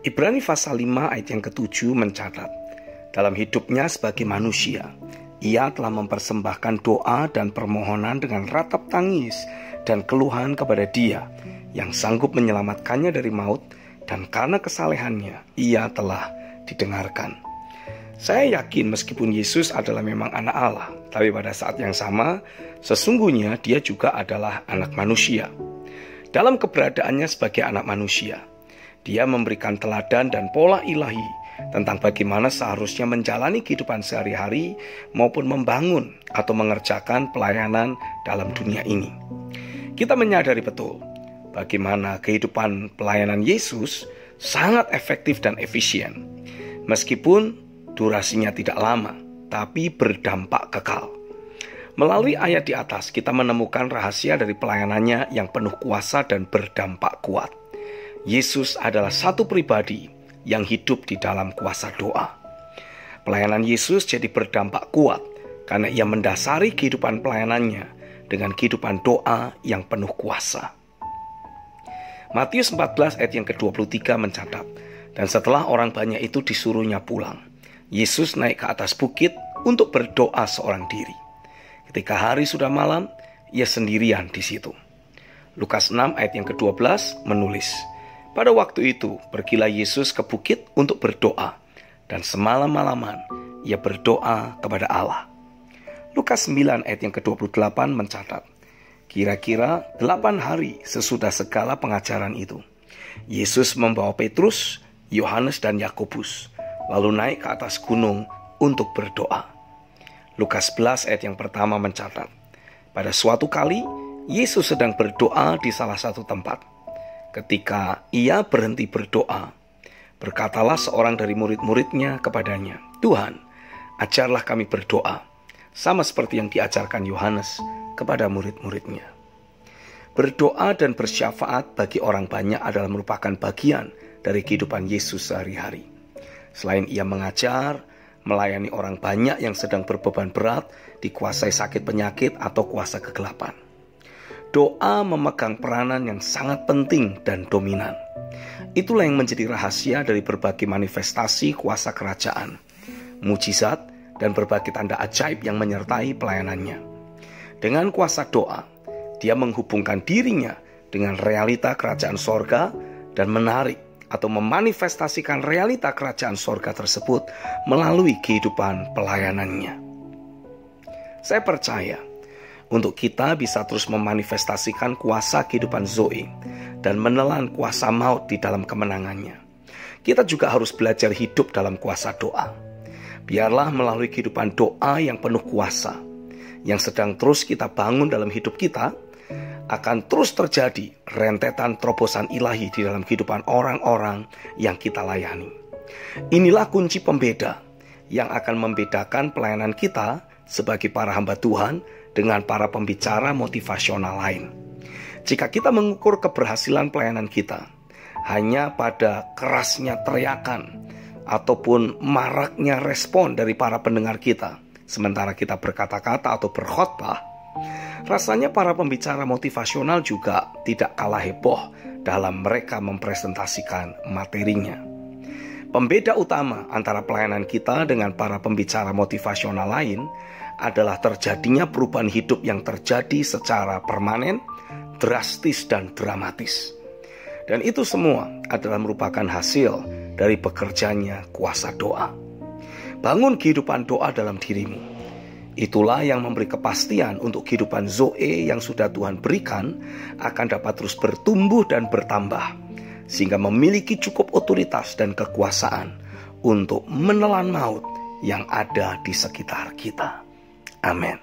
Ibrani pasal 5 ayat yang ke-7 mencatat, dalam hidupnya sebagai manusia, ia telah mempersembahkan doa dan permohonan dengan ratap tangis dan keluhan kepada Dia yang sanggup menyelamatkannya dari maut, dan karena kesalehannya ia telah didengarkan. Saya yakin meskipun Yesus adalah memang anak Allah, tapi pada saat yang sama, sesungguhnya Dia juga adalah anak manusia. Dalam keberadaannya sebagai anak manusia, Dia memberikan teladan dan pola ilahi tentang bagaimana seharusnya menjalani kehidupan sehari-hari maupun membangun atau mengerjakan pelayanan dalam dunia ini. Kita menyadari betul bagaimana kehidupan pelayanan Yesus sangat efektif dan efisien. Meskipun durasinya tidak lama, tapi berdampak kekal. Melalui ayat di atas, kita menemukan rahasia dari pelayanannya yang penuh kuasa dan berdampak kuat. Yesus adalah satu pribadi yang hidup di dalam kuasa doa. Pelayanan Yesus jadi berdampak kuat karena ia mendasari kehidupan pelayanannya dengan kehidupan doa yang penuh kuasa. Matius 14 ayat yang ke-23 mencatat, dan setelah orang banyak itu disuruhnya pulang, Yesus naik ke atas bukit untuk berdoa seorang diri. Ketika hari sudah malam, ia sendirian di situ. Lukas 6 ayat yang ke-12 menulis, pada waktu itu pergilah Yesus ke bukit untuk berdoa, dan semalam-malaman ia berdoa kepada Allah. Lukas 9 ayat yang ke-28 mencatat, kira-kira 8 hari sesudah segala pengajaran itu, Yesus membawa Petrus, Yohanes dan Yakobus, lalu naik ke atas gunung untuk berdoa. Lukas 11 ayat yang pertama mencatat, pada suatu kali Yesus sedang berdoa di salah satu tempat. Ketika ia berhenti berdoa, berkatalah seorang dari murid-muridnya kepadanya, Tuhan, ajarlah kami berdoa, sama seperti yang diajarkan Yohanes kepada murid-muridnya. Berdoa dan bersyafaat bagi orang banyak adalah merupakan bagian dari kehidupan Yesus sehari-hari. Selain ia mengajar, melayani orang banyak yang sedang berbeban berat, dikuasai sakit penyakit atau kuasa kegelapan. Doa memegang peranan yang sangat penting dan dominan. Itulah yang menjadi rahasia dari berbagai manifestasi kuasa kerajaan, mujizat, dan berbagai tanda ajaib yang menyertai pelayanannya. Dengan kuasa doa, dia menghubungkan dirinya dengan realita kerajaan sorga dan menarik atau memanifestasikan realita kerajaan sorga tersebut melalui kehidupan pelayanannya. Saya percaya, untuk kita bisa terus memanifestasikan kuasa kehidupan Zoe dan menelan kuasa maut di dalam kemenangannya, kita juga harus belajar hidup dalam kuasa doa. Biarlah melalui kehidupan doa yang penuh kuasa, yang sedang terus kita bangun dalam hidup kita, akan terus terjadi rentetan terobosan ilahi di dalam kehidupan orang-orang yang kita layani. Inilah kunci pembeda yang akan membedakan pelayanan kita sebagai para hamba Tuhan dengan para pembicara motivasional lain. Jika kita mengukur keberhasilan pelayanan kita hanya pada kerasnya teriakan ataupun maraknya respon dari para pendengar kita, sementara kita berkata-kata atau berkhotbah, rasanya para pembicara motivasional juga tidak kalah heboh dalam mereka mempresentasikan materinya. Pembeda utama antara pelayanan kita dengan para pembicara motivasional lain adalah terjadinya perubahan hidup yang terjadi secara permanen, drastis, dan dramatis. Dan itu semua adalah merupakan hasil dari bekerjanya kuasa doa. Bangun kehidupan doa dalam dirimu. Itulah yang memberi kepastian untuk kehidupan Zoe yang sudah Tuhan berikan akan dapat terus bertumbuh dan bertambah, sehingga memiliki cukup otoritas dan kekuasaan untuk menelan maut yang ada di sekitar kita. Amin.